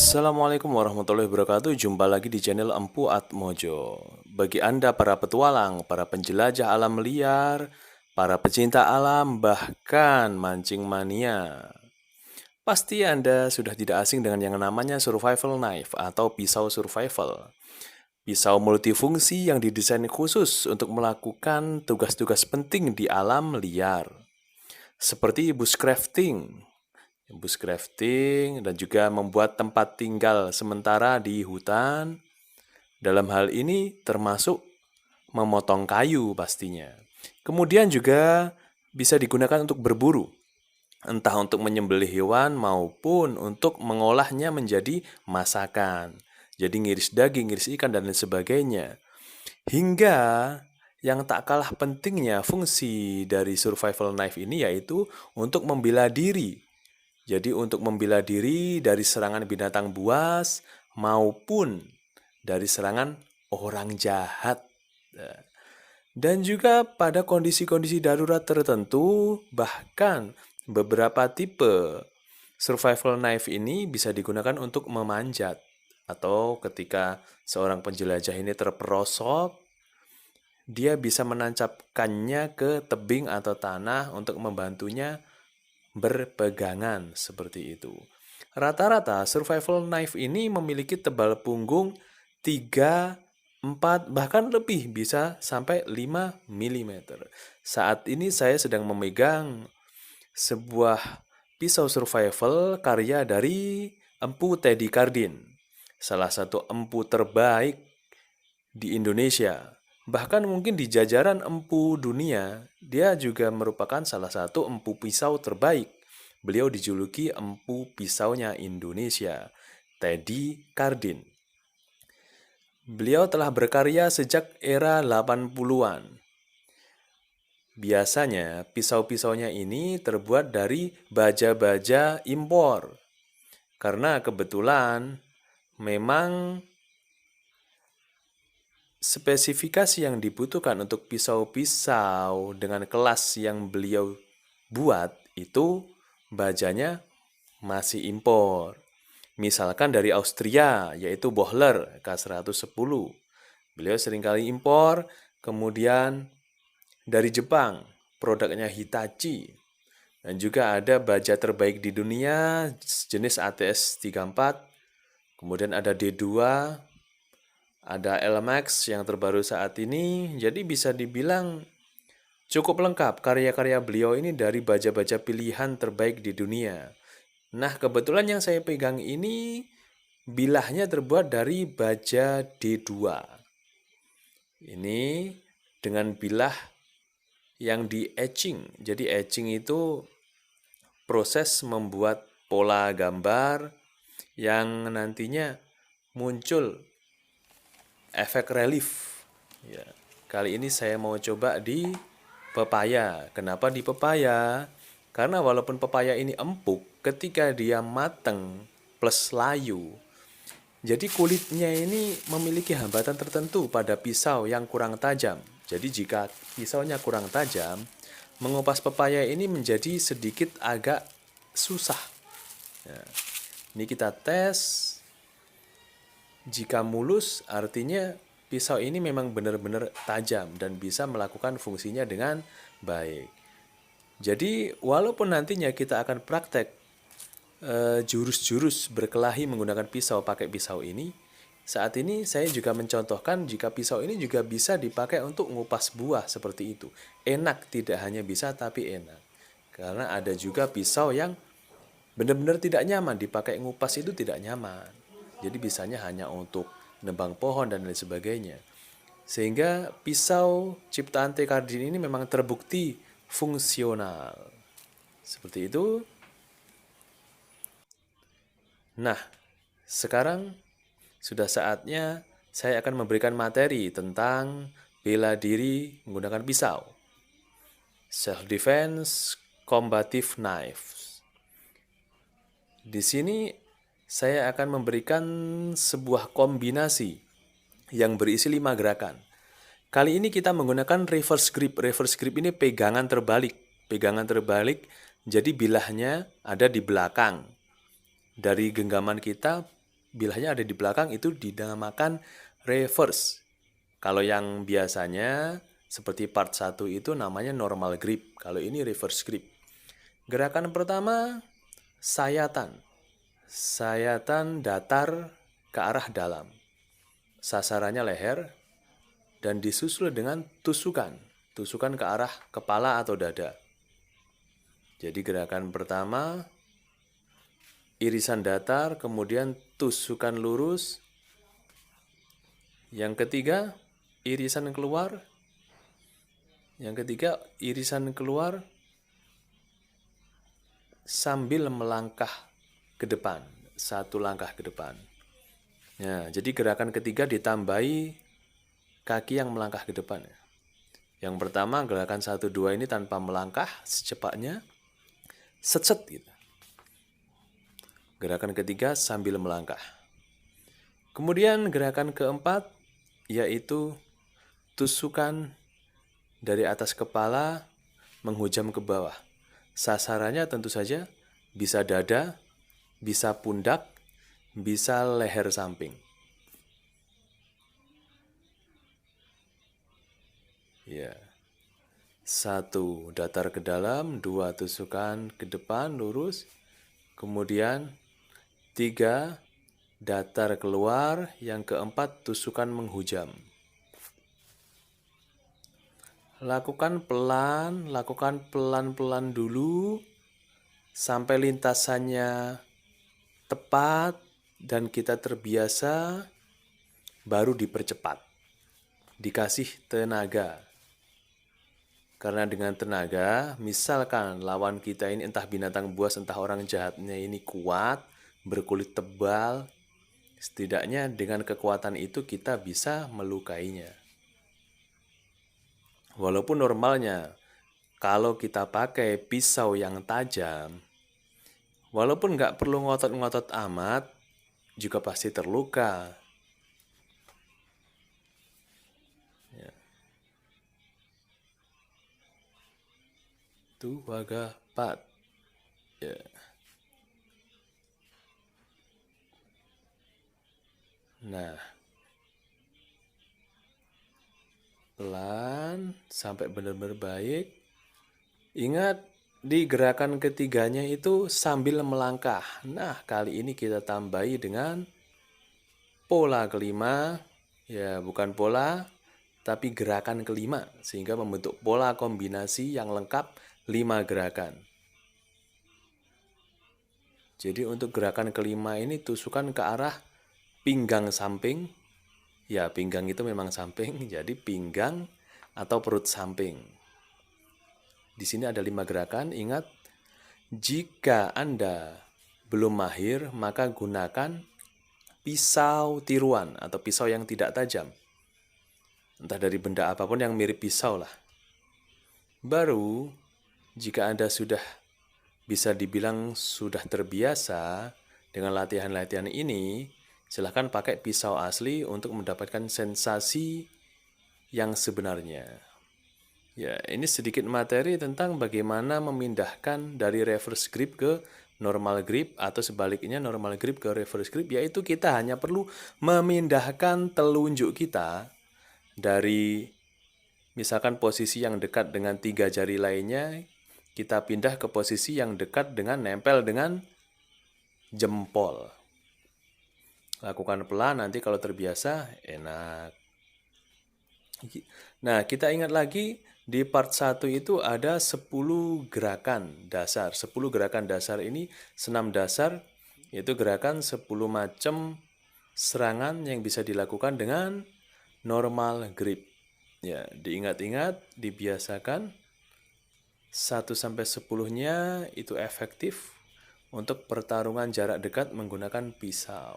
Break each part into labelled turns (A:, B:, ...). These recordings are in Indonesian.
A: Assalamualaikum warahmatullahi wabarakatuh. Jumpa lagi di channel Empu Atmojo. Bagi Anda para petualang, para penjelajah alam liar, para pecinta alam, bahkan mancing mania, pasti Anda sudah tidak asing dengan yang namanya survival knife atau pisau survival. Pisau multifungsi yang didesain khusus untuk melakukan tugas-tugas penting di alam liar, seperti bushcrafting, dan juga membuat tempat tinggal sementara di hutan. Dalam hal ini termasuk memotong kayu pastinya. Kemudian juga bisa digunakan untuk berburu, entah untuk menyembelih hewan maupun untuk mengolahnya menjadi masakan. Jadi ngiris daging, ngiris ikan, dan lain sebagainya. Hingga yang tak kalah pentingnya fungsi dari survival knife ini yaitu untuk membela diri. Jadi untuk membela diri dari serangan binatang buas maupun dari serangan orang jahat. Dan juga pada kondisi-kondisi darurat tertentu, bahkan beberapa tipe survival knife ini bisa digunakan untuk memanjat. Atau ketika seorang penjelajah ini terperosok, dia bisa menancapkannya ke tebing atau tanah untuk membantunya berpegangan seperti itu. Rata-rata survival knife ini memiliki tebal punggung 3, 4, bahkan lebih bisa sampai 5 mm. Saat ini saya sedang memegang sebuah pisau survival karya dari Empu Teddy Cardin, salah satu empu terbaik di Indonesia. Bahkan mungkin di jajaran empu dunia, dia juga merupakan salah satu empu pisau terbaik. Beliau dijuluki empu pisaunya Indonesia, Teddy Cardin. Beliau telah berkarya sejak era 80-an. Biasanya pisau-pisaunya ini terbuat dari baja-baja impor. Karena kebetulan memang spesifikasi yang dibutuhkan untuk pisau-pisau dengan kelas yang beliau buat itu bajanya masih impor. Misalkan dari Austria, yaitu Bohler K110. Beliau seringkali impor. Kemudian dari Jepang, produknya Hitachi. Dan juga ada baja terbaik di dunia, jenis ATS 34. Kemudian ada D2, ada LMAX yang terbaru saat ini. Jadi bisa dibilang cukup lengkap karya-karya beliau ini dari baja-baja pilihan terbaik di dunia. Nah, kebetulan yang saya pegang ini bilahnya terbuat dari baja D2. Ini dengan bilah yang di-etching. Jadi etching itu proses membuat pola gambar yang nantinya muncul efek relief. Ya. Kali ini saya mau coba di pepaya. Kenapa di pepaya? Karena walaupun pepaya ini empuk, ketika dia mateng plus layu, jadi kulitnya ini memiliki hambatan tertentu pada pisau yang kurang tajam. Jadi jika pisaunya kurang tajam, mengupas pepaya ini menjadi sedikit agak susah. Ya. Ini kita tes. Jika mulus, artinya pisau ini memang benar-benar tajam dan bisa melakukan fungsinya dengan baik. Jadi, walaupun nantinya kita akan praktek jurus-jurus berkelahi menggunakan pisau pakai pisau ini, saat ini saya juga mencontohkan jika pisau ini juga bisa dipakai untuk ngupas buah seperti itu. Enak, tidak hanya bisa tapi enak. Karena ada juga pisau yang benar-benar tidak nyaman, dipakai ngupas itu tidak nyaman. Jadi bisanya hanya untuk nebang pohon dan lain sebagainya. Sehingga pisau ciptaan T. Cardin ini memang terbukti fungsional. Seperti itu. Nah, sekarang sudah saatnya saya akan memberikan materi tentang bela diri menggunakan pisau. Self-defense combative knives. Di sini saya akan memberikan sebuah kombinasi yang berisi 5 gerakan. Kali ini kita menggunakan reverse grip. Reverse grip ini pegangan terbalik. Pegangan terbalik, jadi bilahnya ada di belakang. Dari genggaman kita, bilahnya ada di belakang itu dinamakan reverse. Kalau yang biasanya seperti part 1 itu namanya normal grip. Kalau ini reverse grip. Gerakan pertama, sayatan. Sayatan datar ke arah dalam. Sasarannya leher dan disusul dengan tusukan. Tusukan ke arah kepala atau dada. Jadi gerakan pertama, irisan datar, kemudian tusukan lurus. Yang ketiga, irisan keluar. Yang ketiga, irisan keluar sambil melangkah ke depan. Satu langkah ke depan. Nah, jadi gerakan ketiga ditambahi kaki yang melangkah ke depan. Yang pertama, gerakan 1-2 ini tanpa melangkah secepatnya. Set-set gitu. Gerakan ketiga sambil melangkah. Kemudian gerakan keempat yaitu tusukan dari atas kepala menghujam ke bawah. Sasarannya tentu saja bisa dada, bisa pundak, bisa leher samping. Ya. 1, datar ke dalam, 2, tusukan ke depan, lurus. Kemudian 3, datar keluar, yang keempat, tusukan menghujam. Lakukan pelan-pelan dulu, sampai lintasannya tepat dan kita terbiasa, baru dipercepat. Dikasih tenaga. Karena dengan tenaga, misalkan lawan kita ini entah binatang buas, entah orang jahatnya ini kuat, berkulit tebal, setidaknya dengan kekuatan itu kita bisa melukainya. Walaupun normalnya, kalau kita pakai pisau yang tajam, walaupun nggak perlu ngotot-ngotot amat, juga pasti terluka. Tuh, waga, pat. Ya. Nah, pelan sampai benar-benar baik. Ingat, di gerakan ketiganya itu sambil melangkah. Nah, kali ini kita tambahi dengan pola kelima. Ya, bukan pola, tapi gerakan kelima. Sehingga membentuk pola kombinasi yang lengkap 5 gerakan. Jadi untuk gerakan kelima ini tusukan ke arah pinggang samping. Ya, pinggang itu memang samping, jadi pinggang atau perut samping. Di sini ada 5 gerakan. Ingat, jika Anda belum mahir, maka gunakan pisau tiruan atau pisau yang tidak tajam. Entah dari benda apapun yang mirip pisau lah. Baru, jika Anda sudah bisa dibilang sudah terbiasa dengan latihan-latihan ini, silahkan pakai pisau asli untuk mendapatkan sensasi yang sebenarnya. Ya, ini sedikit materi tentang bagaimana memindahkan dari reverse grip ke normal grip atau sebaliknya normal grip ke reverse grip, yaitu kita hanya perlu memindahkan telunjuk kita dari misalkan posisi yang dekat dengan 3 jari lainnya, kita pindah ke posisi yang dekat dengan nempel dengan jempol. Lakukan pelan, nanti kalau terbiasa enak. Nah, kita ingat lagi di part 1 itu ada 10 gerakan dasar. 10 gerakan dasar ini senam dasar, yaitu gerakan 10 macam serangan yang bisa dilakukan dengan normal grip. Ya, diingat-ingat, dibiasakan. 1-10-nya itu efektif untuk pertarungan jarak dekat menggunakan pisau.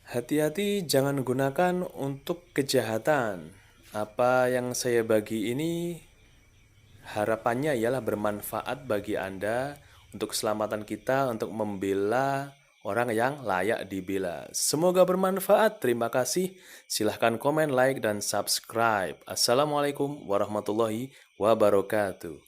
A: Hati-hati jangan gunakan untuk kejahatan. Apa yang saya bagi ini harapannya ialah bermanfaat bagi Anda untuk keselamatan kita, untuk membela orang yang layak dibela. Semoga bermanfaat. Terima kasih. Silahkan komen, like, dan subscribe. Assalamualaikum warahmatullahi wabarakatuh.